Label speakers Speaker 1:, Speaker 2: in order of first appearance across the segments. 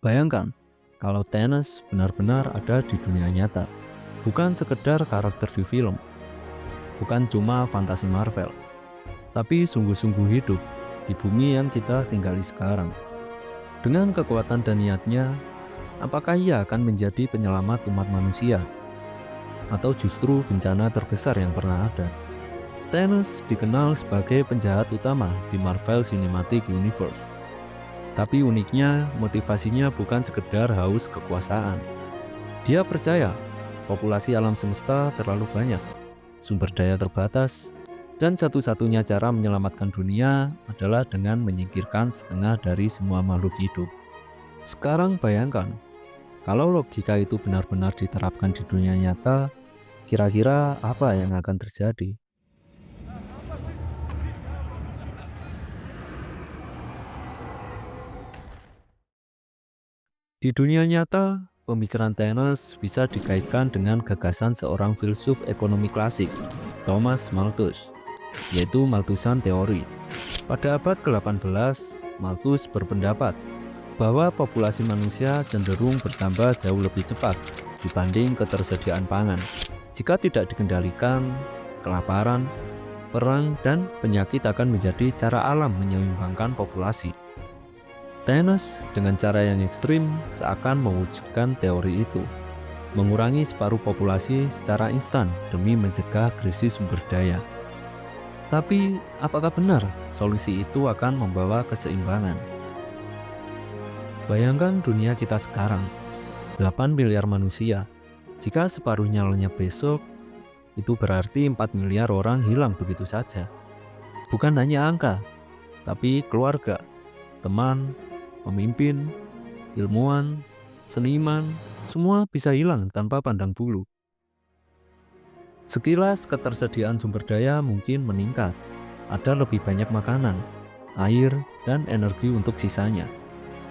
Speaker 1: Bayangkan, kalau Thanos benar-benar ada di dunia nyata. Bukan sekedar karakter di film, bukan cuma fantasi Marvel, tapi sungguh-sungguh hidup di bumi yang kita tinggali sekarang. Dengan kekuatan dan niatnya, apakah ia akan menjadi penyelamat umat manusia? Atau justru bencana terbesar yang pernah ada? Thanos dikenal sebagai penjahat utama di Marvel Cinematic Universe. Tapi uniknya, motivasinya bukan sekedar haus kekuasaan. Dia percaya populasi alam semesta terlalu banyak, sumber daya terbatas, dan satu-satunya cara menyelamatkan dunia adalah dengan menyingkirkan setengah dari semua makhluk hidup. Sekarang bayangkan, kalau logika itu benar-benar diterapkan di dunia nyata, kira-kira apa yang akan terjadi? Di dunia nyata, pemikiran Thanos bisa dikaitkan dengan gagasan seorang filsuf ekonomi klasik, Thomas Malthus, yaitu Malthusian teori. Pada abad ke-18, Malthus berpendapat bahwa populasi manusia cenderung bertambah jauh lebih cepat dibanding ketersediaan pangan. Jika tidak dikendalikan, kelaparan, perang, dan penyakit akan menjadi cara alam menyeimbangkan populasi. Thanos dengan cara yang ekstrim seakan mewujudkan teori itu, mengurangi separuh populasi secara instan demi mencegah krisis sumber daya. Tapi, apakah benar solusi itu akan membawa keseimbangan? Bayangkan dunia kita sekarang, 8 miliar manusia. Jika separuhnya lenyap besok, itu berarti 4 miliar orang hilang begitu saja. Bukan hanya angka, tapi keluarga, teman, pemimpin, ilmuwan, seniman, semua bisa hilang tanpa pandang bulu. Sekilas ketersediaan sumber daya mungkin meningkat. Ada lebih banyak makanan, air, dan energi untuk sisanya.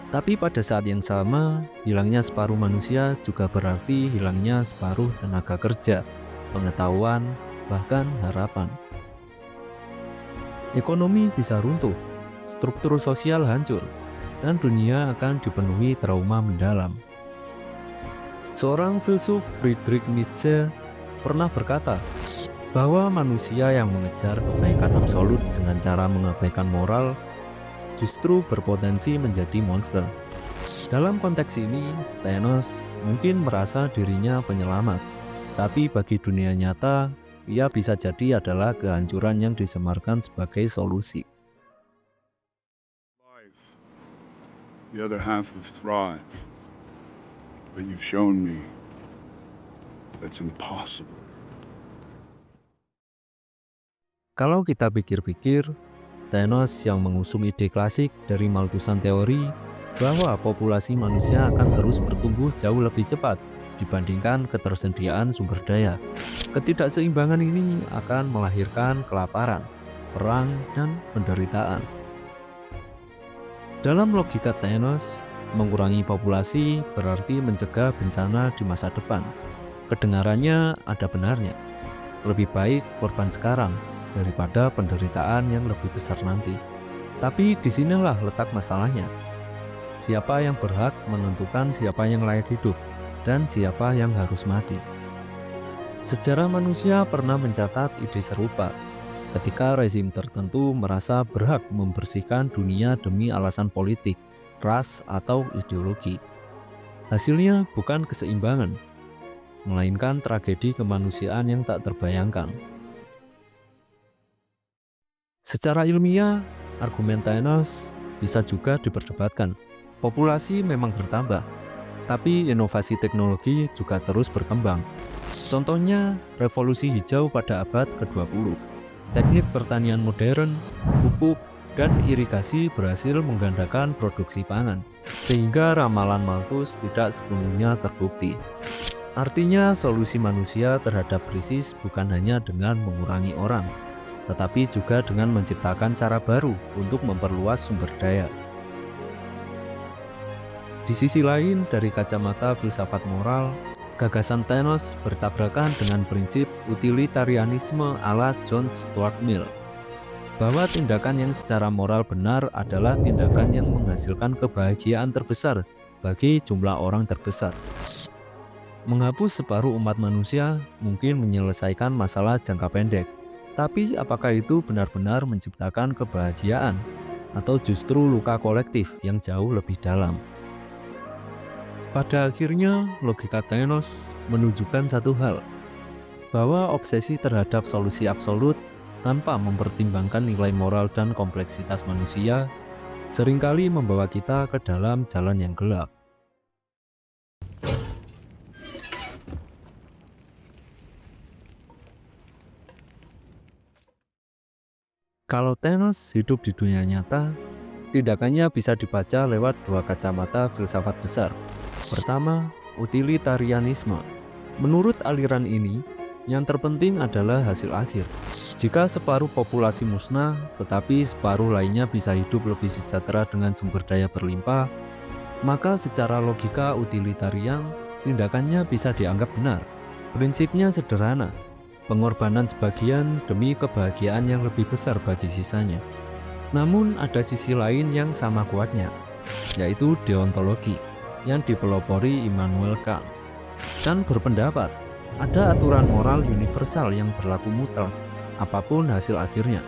Speaker 1: Tapi pada saat yang sama, hilangnya separuh manusia juga berarti hilangnya separuh tenaga kerja, pengetahuan, bahkan harapan. Ekonomi bisa runtuh, struktur sosial hancur, dan dunia akan dipenuhi trauma mendalam. Seorang filsuf Friedrich Nietzsche pernah berkata bahwa manusia yang mengejar kebaikan absolut dengan cara mengabaikan moral justru berpotensi menjadi monster. Dalam konteks ini, Thanos mungkin merasa dirinya penyelamat, tapi bagi dunia nyata, ia bisa jadi adalah kehancuran yang disemarkan sebagai solusi.
Speaker 2: Life, the other half of thrive. But you've shown me that's impossible.
Speaker 1: Kalau kita pikir-pikir, Thanos yang mengusung ide klasik dari Malthusian teori bahwa populasi manusia akan terus bertumbuh jauh lebih cepat dibandingkan ketersediaan sumber daya. Ketidakseimbangan ini akan melahirkan kelaparan, perang, dan penderitaan. Dalam logika Thanos, mengurangi populasi berarti mencegah bencana di masa depan. Kedengarannya ada benarnya. Lebih baik korban sekarang daripada penderitaan yang lebih besar nanti. Tapi disinilah letak masalahnya. Siapa yang berhak menentukan siapa yang layak hidup dan siapa yang harus mati? Sejarah manusia pernah mencatat ide serupa ketika rezim tertentu merasa berhak membersihkan dunia demi alasan politik, ras, atau ideologi. Hasilnya bukan keseimbangan, melainkan tragedi kemanusiaan yang tak terbayangkan. Secara ilmiah, argumen Thanos bisa juga diperdebatkan. Populasi memang bertambah, tapi inovasi teknologi juga terus berkembang. Contohnya, revolusi hijau pada abad ke-20. Teknik pertanian modern, pupuk, dan irigasi berhasil menggandakan produksi pangan, sehingga ramalan Malthus tidak sepenuhnya terbukti. Artinya, solusi manusia terhadap krisis bukan hanya dengan mengurangi orang, tetapi juga dengan menciptakan cara baru untuk memperluas sumber daya. Di sisi lain, dari kacamata filsafat moral, gagasan Thanos bertabrakan dengan prinsip utilitarianisme ala John Stuart Mill, bahwa tindakan yang secara moral benar adalah tindakan yang menghasilkan kebahagiaan terbesar bagi jumlah orang terbesar. Menghapus separuh umat manusia mungkin menyelesaikan masalah jangka pendek, tapi apakah itu benar-benar menciptakan kebahagiaan atau justru luka kolektif yang jauh lebih dalam? Pada akhirnya, logika Thanos menunjukkan satu hal, bahwa obsesi terhadap solusi absolut tanpa mempertimbangkan nilai moral dan kompleksitas manusia seringkali membawa kita ke dalam jalan yang gelap. Kalau Thanos hidup di dunia nyata, tindakannya bisa dibaca lewat dua kacamata filsafat besar. Pertama, utilitarianisme. Menurut aliran ini, yang terpenting adalah hasil akhir. Jika separuh populasi musnah, tetapi separuh lainnya bisa hidup lebih sejahtera dengan sumber daya berlimpah, maka secara logika utilitarian, tindakannya bisa dianggap benar. Prinsipnya sederhana, pengorbanan sebagian demi kebahagiaan yang lebih besar bagi sisanya. Namun ada sisi lain yang sama kuatnya, yaitu deontologi, yang dipelopori Immanuel Kant. Kant berpendapat, ada aturan moral universal yang berlaku mutlak, apapun hasil akhirnya.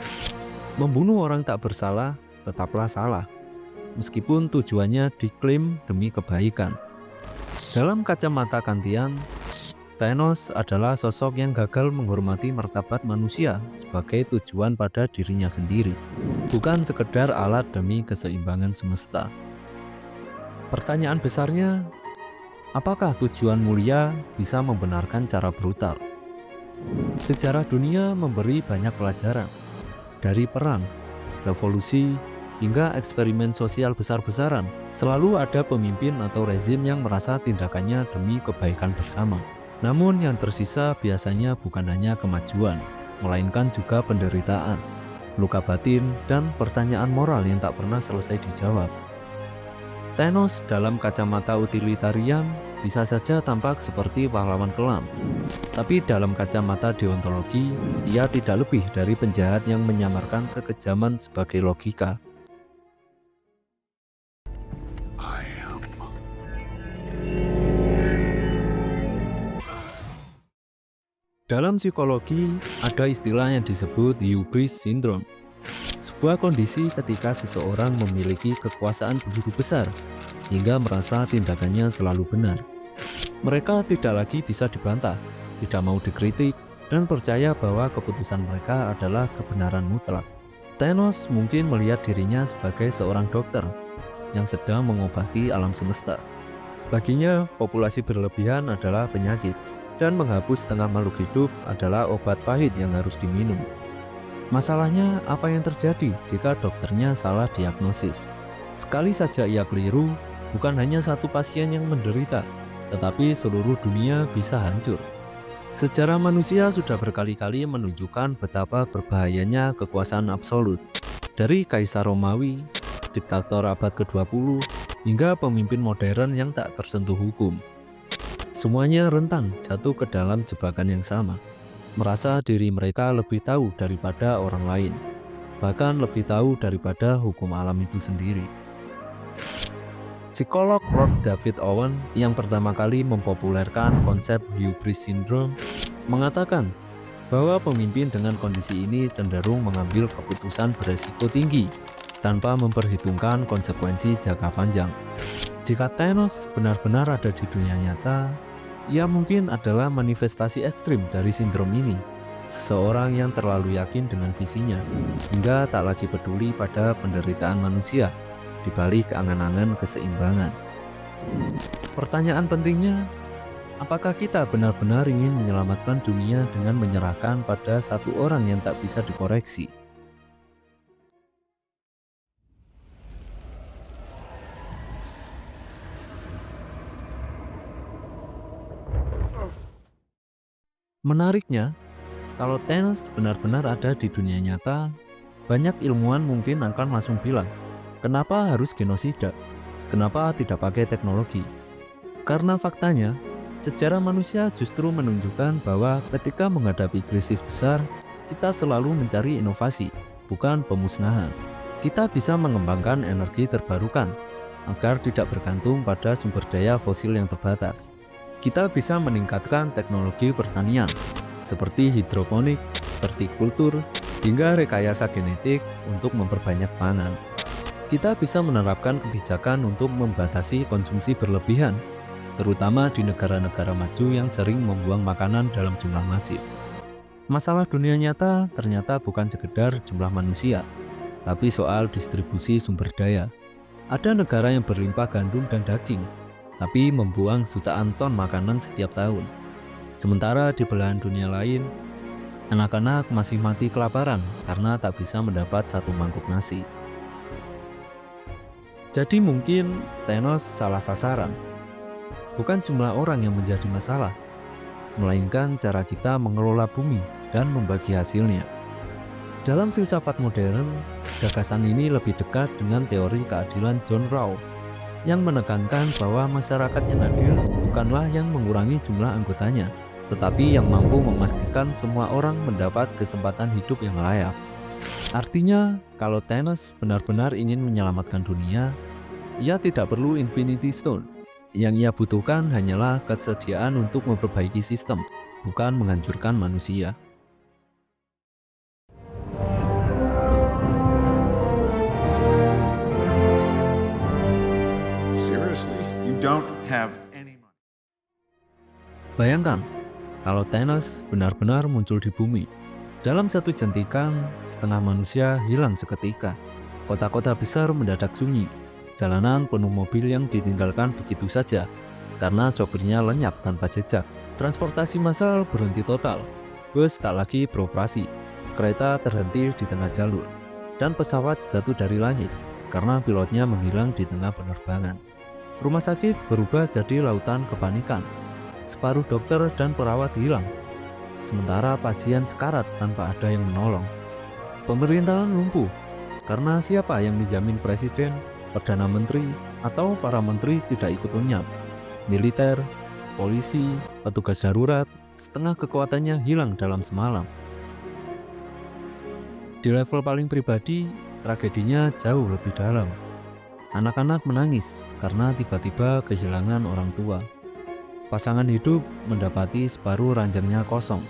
Speaker 1: Membunuh orang tak bersalah tetaplah salah, meskipun tujuannya diklaim demi kebaikan. Dalam kacamata Kantian, Thanos adalah sosok yang gagal menghormati martabat manusia sebagai tujuan pada dirinya sendiri, bukan sekedar alat demi keseimbangan semesta. Pertanyaan besarnya, apakah tujuan mulia bisa membenarkan cara brutal? Sejarah dunia memberi banyak pelajaran, dari perang, revolusi, hingga eksperimen sosial besar-besaran. Selalu ada pemimpin atau rezim yang merasa tindakannya demi kebaikan bersama. Namun yang tersisa biasanya bukan hanya kemajuan, melainkan juga penderitaan, luka batin, dan pertanyaan moral yang tak pernah selesai dijawab. Thanos dalam kacamata utilitarian bisa saja tampak seperti pahlawan kelam, tapi dalam kacamata deontologi, ia tidak lebih dari penjahat yang menyamarkan kekejaman sebagai logika. Dalam psikologi, ada istilah yang disebut hubris syndrome. Sebuah kondisi ketika seseorang memiliki kekuasaan begitu besar hingga merasa tindakannya selalu benar. Mereka tidak lagi bisa dibantah, tidak mau dikritik, dan percaya bahwa keputusan mereka adalah kebenaran mutlak. Thanos mungkin melihat dirinya sebagai seorang dokter yang sedang mengobati alam semesta. Baginya, populasi berlebihan adalah penyakit, dan menghapus setengah makhluk hidup adalah obat pahit yang harus diminum. Masalahnya, apa yang terjadi jika dokternya salah diagnosis? Sekali saja ia keliru, bukan hanya satu pasien yang menderita, tetapi seluruh dunia bisa hancur. Sejarah manusia sudah berkali-kali menunjukkan betapa berbahayanya kekuasaan absolut. Dari Kaisar Romawi, diktator abad ke-20, hingga pemimpin modern yang tak tersentuh hukum. Semuanya rentan jatuh ke dalam jebakan yang sama. Merasa diri mereka lebih tahu daripada orang lain, bahkan lebih tahu daripada hukum alam itu sendiri. Psikolog Lord David Owen yang pertama kali mempopulerkan konsep hubris syndrome mengatakan bahwa pemimpin dengan kondisi ini cenderung mengambil keputusan beresiko tinggi tanpa memperhitungkan konsekuensi jangka panjang. Jika Thanos benar-benar ada di dunia nyata, ia mungkin adalah manifestasi ekstrim dari sindrom ini. Seseorang yang terlalu yakin dengan visinya, hingga tak lagi peduli pada penderitaan manusia, di balik angan-angan keseimbangan. Pertanyaan pentingnya, apakah kita benar-benar ingin menyelamatkan dunia dengan menyerahkan pada satu orang yang tak bisa dikoreksi? Menariknya, kalau Thanos benar-benar ada di dunia nyata, banyak ilmuwan mungkin akan langsung bilang, kenapa harus genosida? Kenapa tidak pakai teknologi? Karena faktanya, sejarah manusia justru menunjukkan bahwa ketika menghadapi krisis besar, kita selalu mencari inovasi, bukan pemusnahan. Kita bisa mengembangkan energi terbarukan, agar tidak bergantung pada sumber daya fosil yang terbatas. Kita bisa meningkatkan teknologi pertanian seperti hidroponik, vertikultur, hingga rekayasa genetik untuk memperbanyak pangan. Kita bisa menerapkan kebijakan untuk membatasi konsumsi berlebihan, terutama di negara-negara maju yang sering membuang makanan dalam jumlah masif. Masalah dunia nyata ternyata bukan sekedar jumlah manusia, tapi soal distribusi sumber daya. Ada negara yang berlimpah gandum dan daging, tapi membuang jutaan ton makanan setiap tahun. Sementara di belahan dunia lain, anak-anak masih mati kelaparan karena tak bisa mendapat satu mangkuk nasi. Jadi mungkin Thanos salah sasaran. Bukan jumlah orang yang menjadi masalah, melainkan cara kita mengelola bumi dan membagi hasilnya. Dalam filsafat modern, gagasan ini lebih dekat dengan teori keadilan John Rawls yang menekankan bahwa masyarakat yang adil bukanlah yang mengurangi jumlah anggotanya, tetapi yang mampu memastikan semua orang mendapat kesempatan hidup yang layak. Artinya, kalau Thanos benar-benar ingin menyelamatkan dunia, ia tidak perlu Infinity Stone. Yang ia butuhkan hanyalah kesediaan untuk memperbaiki sistem, bukan menghancurkan manusia.
Speaker 2: Seriously? You don't have any money?
Speaker 1: Bayangkan, kalau Thanos benar-benar muncul di bumi. Dalam satu jentikan, setengah manusia hilang seketika. Kota-kota besar mendadak sunyi. Jalanan penuh mobil yang ditinggalkan begitu saja karena sopirnya lenyap tanpa jejak. Transportasi massal berhenti total. Bus tak lagi beroperasi. Kereta terhenti di tengah jalur. Dan pesawat jatuh dari langit karena pilotnya menghilang di tengah penerbangan. Rumah sakit berubah jadi lautan kepanikan. Separuh dokter dan perawat hilang. Sementara pasien sekarat tanpa ada yang menolong. Pemerintahan lumpuh karena siapa yang dijamin presiden, perdana menteri, atau para menteri tidak ikut lenyap. Militer, polisi, petugas darurat, setengah kekuatannya hilang dalam semalam. Di level paling pribadi, tragedinya jauh lebih dalam. Anak-anak menangis karena tiba-tiba kehilangan orang tua. Pasangan hidup mendapati separuh ranjangnya kosong,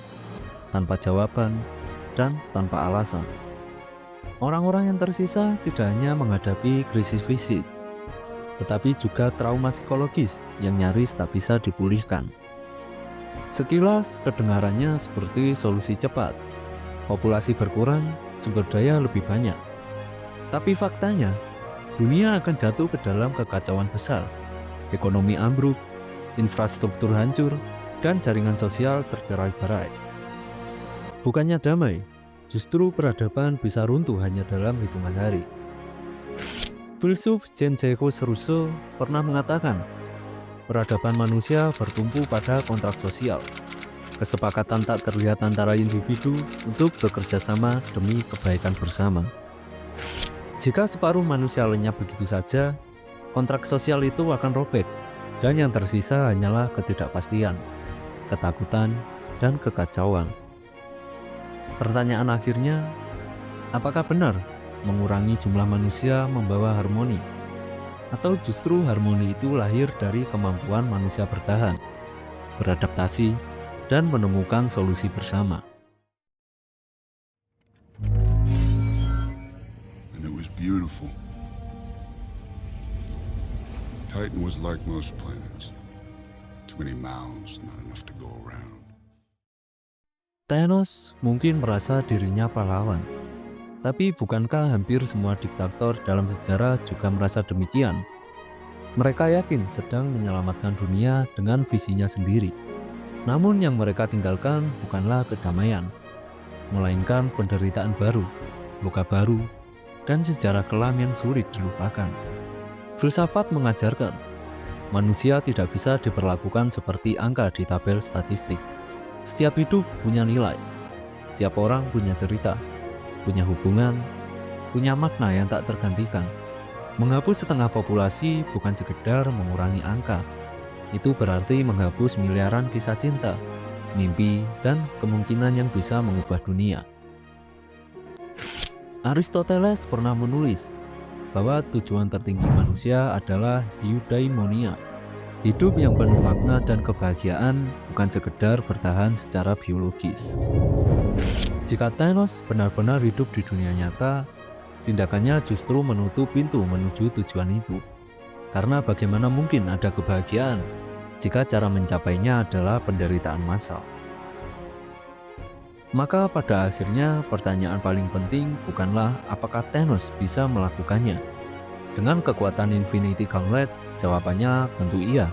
Speaker 1: tanpa jawaban dan tanpa alasan. Orang-orang yang tersisa tidak hanya menghadapi krisis fisik, tetapi juga trauma psikologis yang nyaris tak bisa dipulihkan. Sekilas kedengarannya seperti solusi cepat. Populasi berkurang, sumber daya lebih banyak. Tapi faktanya, dunia akan jatuh ke dalam kekacauan besar. Ekonomi ambruk, infrastruktur hancur, dan jaringan sosial tercerai-berai. Bukannya damai, justru peradaban bisa runtuh hanya dalam hitungan hari. Filsuf Jean-Jacques Rousseau pernah mengatakan, peradaban manusia bertumpu pada kontrak sosial, kesepakatan tak terlihat antara individu untuk bekerja sama demi kebaikan bersama. Jika separuh manusia lenyap begitu saja, kontrak sosial itu akan robek, dan yang tersisa hanyalah ketidakpastian, ketakutan, dan kekacauan. Pertanyaan akhirnya, apakah benar mengurangi jumlah manusia membawa harmoni? Atau justru harmoni itu lahir dari kemampuan manusia bertahan, beradaptasi, dan menemukan solusi bersama?
Speaker 2: And it was beautiful. Titan was like most planets. Too many mouths, not enough to go around.
Speaker 1: Thanos mungkin merasa dirinya pahlawan, tapi bukankah hampir semua diktator dalam sejarah juga merasa demikian? Mereka yakin sedang menyelamatkan dunia dengan visinya sendiri. Namun yang mereka tinggalkan bukanlah kedamaian, melainkan penderitaan baru, luka baru, dan sejarah kelam yang sulit dilupakan. Filsafat mengajarkan, manusia tidak bisa diperlakukan seperti angka di tabel statistik. Setiap hidup punya nilai, setiap orang punya cerita, punya hubungan, punya makna yang tak tergantikan. Menghapus setengah populasi bukan sekedar mengurangi angka. Itu berarti menghapus miliaran kisah cinta, mimpi, dan kemungkinan yang bisa mengubah dunia. Aristoteles pernah menulis, bahwa tujuan tertinggi manusia adalah eudaimonia, hidup yang penuh makna dan kebahagiaan, bukan sekedar bertahan secara biologis. Jika Thanos benar-benar hidup di dunia nyata, tindakannya justru menutup pintu menuju tujuan itu. Karena bagaimana mungkin ada kebahagiaan jika cara mencapainya adalah penderitaan massal? Maka pada akhirnya pertanyaan paling penting bukanlah apakah Thanos bisa melakukannya. Dengan kekuatan Infinity Gauntlet, jawabannya tentu iya.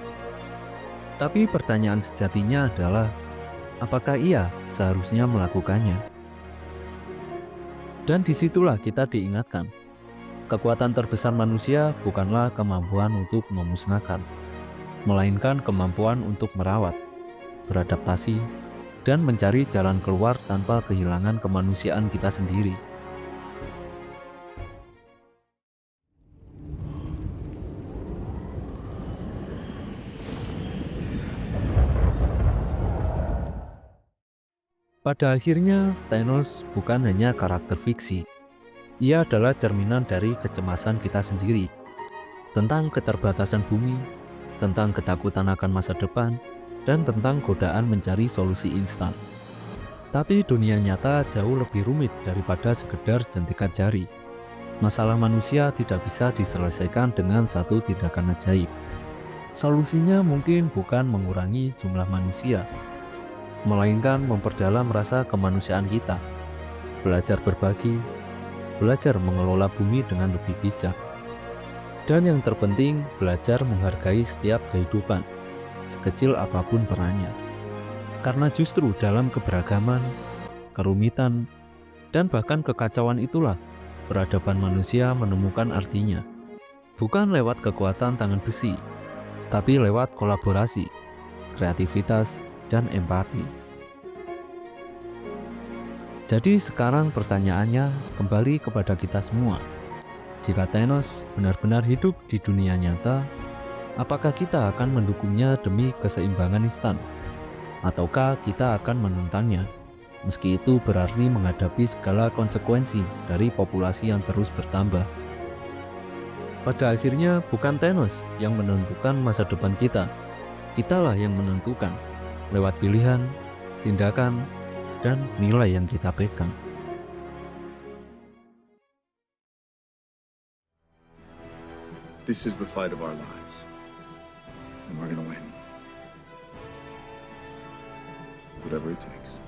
Speaker 1: Tapi pertanyaan sejatinya adalah, apakah ia seharusnya melakukannya? Dan disitulah kita diingatkan, kekuatan terbesar manusia bukanlah kemampuan untuk memusnahkan, melainkan kemampuan untuk merawat, beradaptasi, dan mencari jalan keluar tanpa kehilangan kemanusiaan kita sendiri. Pada akhirnya, Thanos bukan hanya karakter fiksi. Ia adalah cerminan dari kecemasan kita sendiri, tentang keterbatasan bumi, tentang ketakutan akan masa depan, dan tentang godaan mencari solusi instan. Tapi dunia nyata jauh lebih rumit daripada sekedar jentikan jari. Masalah manusia tidak bisa diselesaikan dengan satu tindakan ajaib. Solusinya mungkin bukan mengurangi jumlah manusia, melainkan memperdalam rasa kemanusiaan kita, belajar berbagi, belajar mengelola bumi dengan lebih bijak, dan yang terpenting belajar menghargai setiap kehidupan, sekecil apapun perannya. Karena justru dalam keberagaman, kerumitan, dan bahkan kekacauan itulah peradaban manusia menemukan artinya. Bukan lewat kekuatan tangan besi, tapi lewat kolaborasi, kreativitas, dan empati. Jadi sekarang pertanyaannya kembali kepada kita semua. Jika Thanos benar-benar hidup di dunia nyata, apakah kita akan mendukungnya demi keseimbangan instan? Ataukah kita akan menentangnya, meski itu berarti menghadapi segala konsekuensi dari populasi yang terus bertambah? Pada akhirnya bukan Thanos yang menentukan masa depan kita. Kitalah yang menentukan, lewat pilihan, tindakan, dan nilai yang kita pegang.
Speaker 2: This is the fight of our lives, and we're gonna win. Whatever it takes.